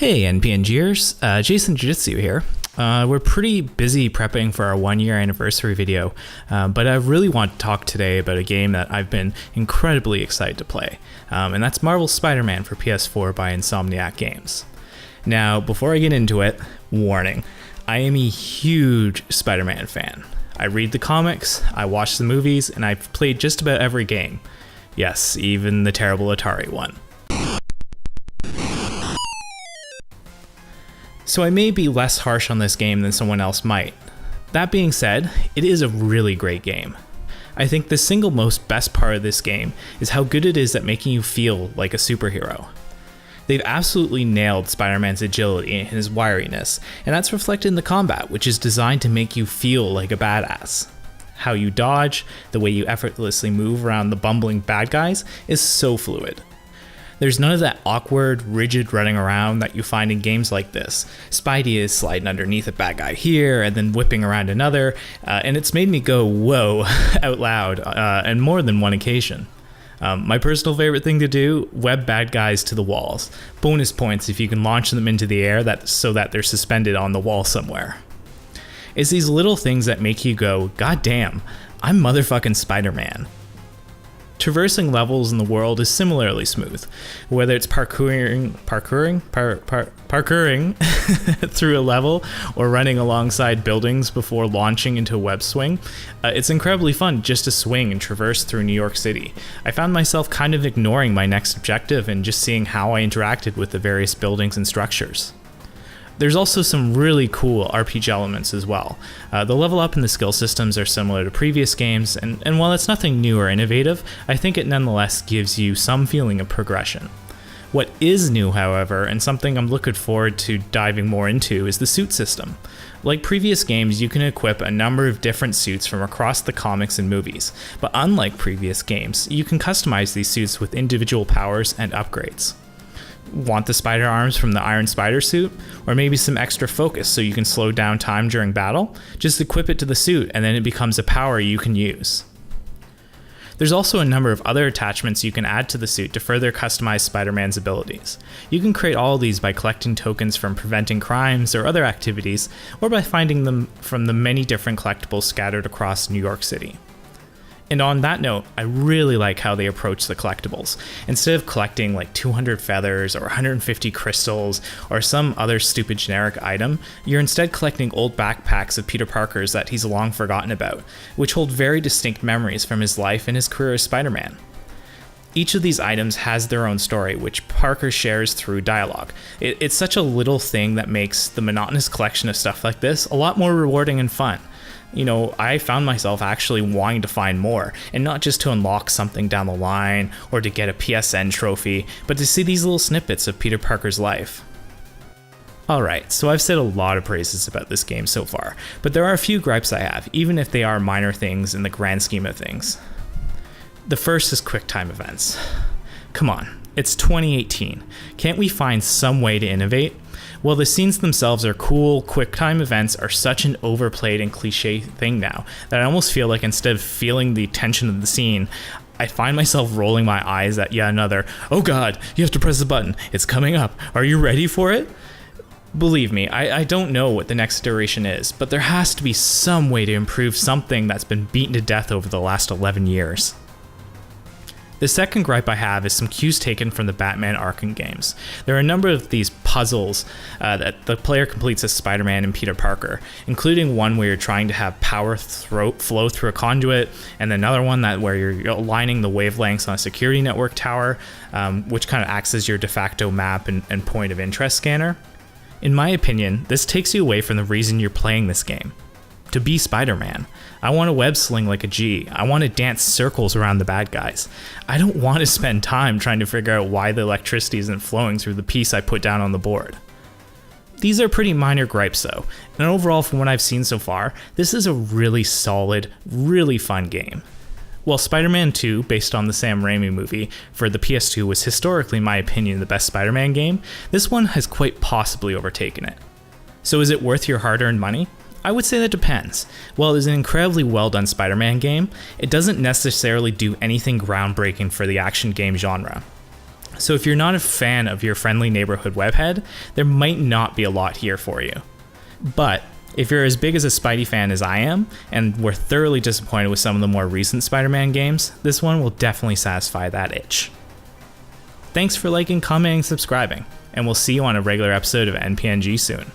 Hey NPNGers, Jason Jujutsu here. We're pretty busy prepping for our 1-year anniversary video, but I really want to talk today about a game that I've been incredibly excited to play, and that's Marvel's Spider-Man for PS4 by Insomniac Games. Now, before I get into it, warning, I am a huge Spider-Man fan. I read the comics, I watch the movies, and I've played just about every game. Yes, even the terrible Atari one. So I may be less harsh on this game than someone else might. That being said, it is a really great game. I think the single most best part of this game is how good it is at making you feel like a superhero. They've absolutely nailed Spider-Man's agility and his wiriness, and that's reflected in the combat, which is designed to make you feel like a badass. How you dodge, the way you effortlessly move around the bumbling bad guys is so fluid. There's none of that awkward, rigid running around that you find in games like this. Spidey is sliding underneath a bad guy here and then whipping around another, and it's made me go whoa out loud on more than one occasion. My personal favorite thing to do, web bad guys to the walls. Bonus points if you can launch them into the air so that they're suspended on the wall somewhere. It's these little things that make you go, God damn, I'm motherfucking Spider-Man. Traversing levels in the world is similarly smooth, whether it's parkouring through a level or running alongside buildings before launching into a web swing. It's incredibly fun just to swing and traverse through New York City. I found myself kind of ignoring my next objective and just seeing how I interacted with the various buildings and structures. There's also some really cool RPG elements as well. The level up and the skill systems are similar to previous games, and while it's nothing new or innovative, I think it nonetheless gives you some feeling of progression. What is new, however, and something I'm looking forward to diving more into, is the suit system. Like previous games, you can equip a number of different suits from across the comics and movies, but unlike previous games, you can customize these suits with individual powers and upgrades. Want the spider arms from the Iron Spider suit? Or maybe some extra focus so you can slow down time during battle? Just equip it to the suit and then it becomes a power you can use. There's also a number of other attachments you can add to the suit to further customize Spider-Man's abilities. You can create all of these by collecting tokens from preventing crimes or other activities, or by finding them from the many different collectibles scattered across New York City. And on that note, I really like how they approach the collectibles. Instead of collecting like 200 feathers or 150 crystals or some other stupid generic item, you're instead collecting old backpacks of Peter Parker's that he's long forgotten about, which hold very distinct memories from his life and his career as Spider-Man. Each of these items has their own story, which Parker shares through dialogue. It's such a little thing that makes the monotonous collection of stuff like this a lot more rewarding and fun. You know, I found myself actually wanting to find more, and not just to unlock something down the line or to get a PSN trophy, but to see these little snippets of Peter Parker's life. Alright, so I've said a lot of praises about this game so far, but there are a few gripes I have, even if they are minor things in the grand scheme of things. The first is QuickTime events. Come on, it's 2018. Can't we find some way to innovate? Well, the scenes themselves are cool, QuickTime events are such an overplayed and cliche thing now that I almost feel like instead of feeling the tension of the scene, I find myself rolling my eyes at yet another, oh god, you have to press the button, it's coming up, are you ready for it? Believe me, I don't know what the next iteration is, but there has to be some way to improve something that's been beaten to death over the last 11 years. The second gripe I have is some cues taken from the Batman Arkham games. There are a number of these puzzles that the player completes as Spider-Man and Peter Parker, including one where you're trying to have power flow through a conduit, and another one where you're aligning the wavelengths on a security network tower, which kind of acts as your de facto map and point of interest scanner. In my opinion, this takes you away from the reason you're playing this game. To be Spider-Man. I want to web sling like a G. I want to dance circles around the bad guys. I don't want to spend time trying to figure out why the electricity isn't flowing through the piece I put down on the board. These are pretty minor gripes though, and overall from what I've seen so far, this is a really solid, really fun game. While Spider-Man 2, based on the Sam Raimi movie, for the PS2 was historically, in my opinion, the best Spider-Man game, this one has quite possibly overtaken it. So is it worth your hard-earned money? I would say that depends. While it is an incredibly well done Spider-Man game, it doesn't necessarily do anything groundbreaking for the action game genre. So if you're not a fan of your friendly neighborhood webhead, there might not be a lot here for you. But if you're as big as a Spidey fan as I am, and were thoroughly disappointed with some of the more recent Spider-Man games, this one will definitely satisfy that itch. Thanks for liking, commenting, subscribing, and we'll see you on a regular episode of NPNG soon.